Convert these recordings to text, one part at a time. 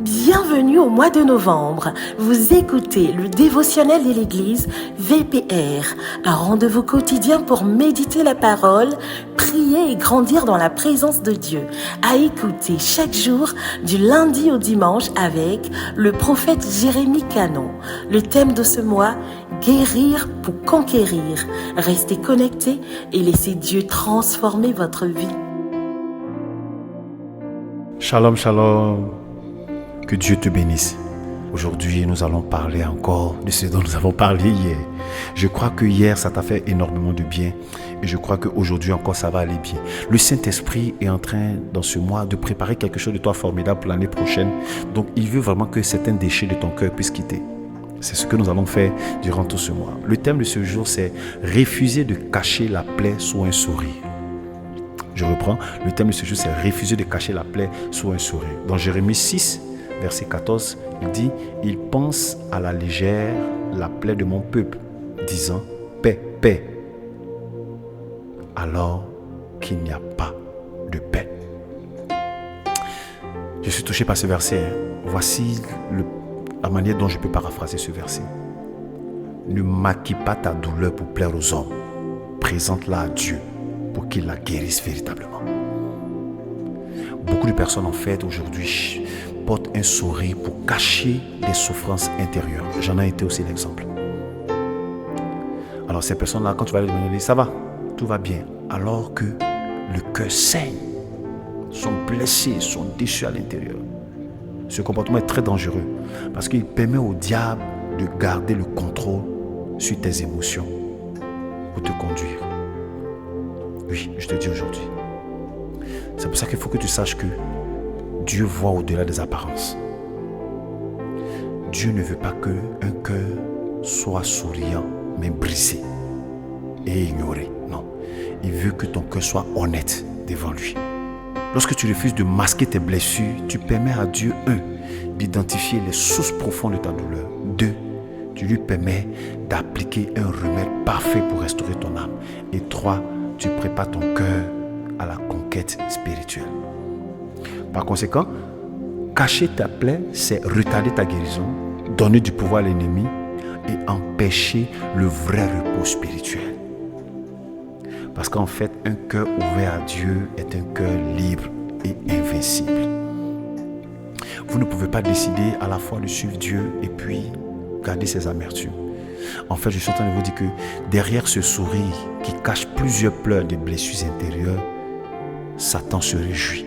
Bienvenue au mois de novembre. Vous écoutez le dévotionnel de l'Église VPR, un rendez-vous quotidien pour méditer la parole, prier et grandir dans la présence de Dieu. À écouter chaque jour du lundi au dimanche avec le prophète Jérémie Canon. Le thème de ce mois, guérir pour conquérir. Restez connectés et laissez Dieu transformer votre vie. Shalom, shalom. Que Dieu te bénisse. Aujourd'hui, nous allons parler encore de ce dont nous avons parlé hier. Je crois que hier, ça t'a fait énormément de bien. Et je crois qu'aujourd'hui encore, ça va aller bien. Le Saint-Esprit est en train, dans ce mois, de préparer quelque chose de toi formidable pour l'année prochaine. Donc, il veut vraiment que certains déchets de ton cœur puissent quitter. C'est ce que nous allons faire durant tout ce mois. Le thème de ce jour, c'est « Refuser de cacher la plaie sous un sourire ». Je reprends. Le thème de ce jour, c'est « Refuser de cacher la plaie sous un sourire ». Dans Jérémie 6, verset 14, il dit « Il pense à la légère la plaie de mon peuple, disant « Paix, paix », alors qu'il n'y a pas de paix. » Je suis touché par ce verset. Voici la manière dont je peux paraphraser ce verset. Ne maquille pas ta douleur pour plaire aux hommes. Présente-la à Dieu pour qu'il la guérisse véritablement. Beaucoup de personnes en fait aujourd'hui portent un sourire pour cacher des souffrances intérieures. J'en ai été aussi l'exemple. Alors ces personnes-là, quand tu vas les demander, ça va, tout va bien. Alors que le cœur saigne, sont blessés, sont déchus à l'intérieur. Ce comportement est très dangereux parce qu'il permet au diable de garder le contrôle sur tes émotions pour te conduire. Oui, je te dis aujourd'hui. C'est pour ça qu'il faut que tu saches que Dieu voit au-delà des apparences. Dieu ne veut pas qu'un cœur soit souriant, mais brisé et ignoré. Non. Il veut que ton cœur soit honnête devant lui. Lorsque tu refuses de masquer tes blessures, tu permets à Dieu, 1, d'identifier les sources profondes de ta douleur. 2, tu lui permets d'appliquer un remède parfait pour restaurer ton âme. Et 3, tu prépares ton cœur à la conquête spirituelle. Par conséquent, cacher ta plaie, c'est retarder ta guérison, donner du pouvoir à l'ennemi et empêcher le vrai repos spirituel. Parce qu'en fait, un cœur ouvert à Dieu est un cœur libre et invincible. Vous ne pouvez pas décider à la fois de suivre Dieu et puis garder ses amertumes. En fait, je suis en train de vous dire que derrière ce sourire qui cache plusieurs pleurs de blessures intérieures, Satan se réjouit.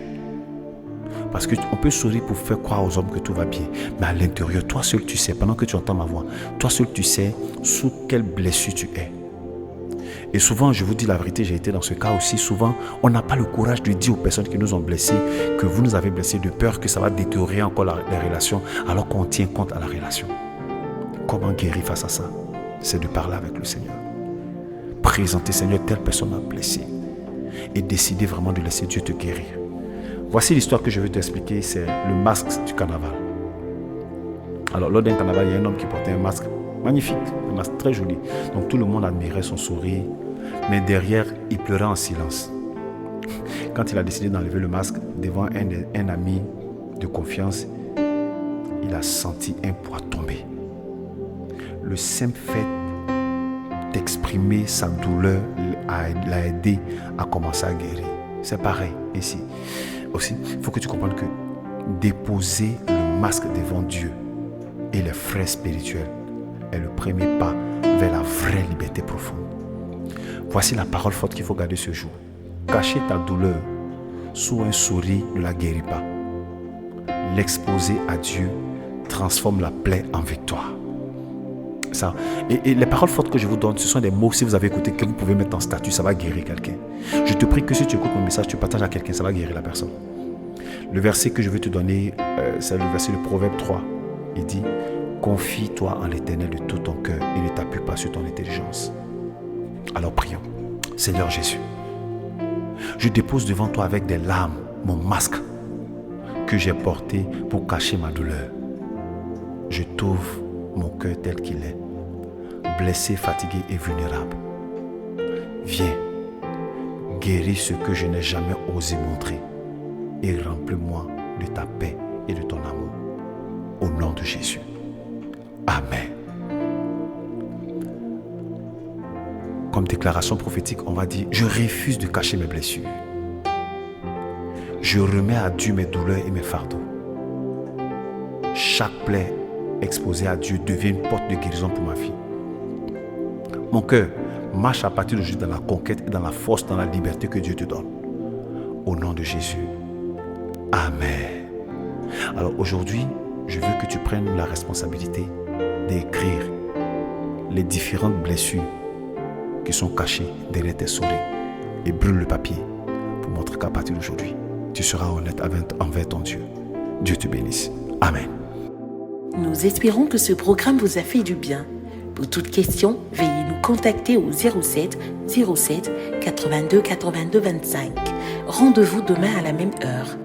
Parce qu'on peut sourire pour faire croire aux hommes que tout va bien. Mais à l'intérieur, toi seul tu sais, pendant que tu entends ma voix, toi seul tu sais sous quelle blessure tu es. Et souvent, je vous dis la vérité, j'ai été dans ce cas aussi. Souvent, on n'a pas le courage de dire aux personnes qui nous ont blessés que vous nous avez blessés de peur que ça va détériorer encore les relations alors qu'on tient compte à la relation. Comment guérir face à ça? C'est de parler avec le Seigneur. Présenter, Seigneur, telle personne m'a blessé. Et décider vraiment de laisser Dieu te guérir. Voici l'histoire que je veux t'expliquer, c'est le masque du carnaval. Alors, lors d'un carnaval, il y a un homme qui portait un masque magnifique, un masque très joli. Donc, tout le monde admirait son sourire, mais derrière, il pleurait en silence. Quand il a décidé d'enlever le masque devant un ami de confiance, il a senti un poids tomber. Le simple fait d'exprimer sa douleur l'a aidé à commencer à guérir. C'est pareil ici. Aussi, il faut que tu comprennes que déposer le masque devant Dieu et les frères spirituels est le premier pas vers la vraie liberté profonde. Voici la parole forte qu'il faut garder ce jour. Cacher ta douleur sous un sourire ne la guérit pas. L'exposer à Dieu transforme la plaie en victoire. Ça. Et les paroles fortes que je vous donne, ce sont des mots, si vous avez écouté, que vous pouvez mettre en statut, ça va guérir quelqu'un. Je te prie que si tu écoutes mon message, tu partages à quelqu'un, ça va guérir la personne. Le verset que je vais te donner, c'est le verset de Proverbe 3. Il dit, confie-toi en l'Éternel de tout ton cœur et ne t'appuie pas sur ton intelligence. Alors prions. Seigneur Jésus, je dépose devant toi avec des larmes mon masque que j'ai porté pour cacher ma douleur. Je t'ouvre mon cœur tel qu'il est, blessé, fatigué et vulnérable. Viens, guéris ce que je n'ai jamais osé montrer et remplis-moi de ta paix et de ton amour. Au nom de Jésus. Amen. Comme déclaration prophétique, on va dire, je refuse de cacher mes blessures. Je remets à Dieu mes douleurs et mes fardeaux. Chaque plaie exposée à Dieu devient une porte de guérison pour ma vie. Mon cœur marche à partir d'aujourd'hui dans la conquête et dans la force, dans la liberté que Dieu te donne. Au nom de Jésus. Amen. Alors aujourd'hui, je veux que tu prennes la responsabilité d'écrire les différentes blessures qui sont cachées derrière tes souris et brûle le papier pour montrer qu'à partir d'aujourd'hui, tu seras honnête envers ton Dieu. Dieu te bénisse. Amen. Nous espérons que ce programme vous a fait du bien. Pour toute question, veuillez nous contacter au 07 82 82 25. Rendez-vous demain à la même heure.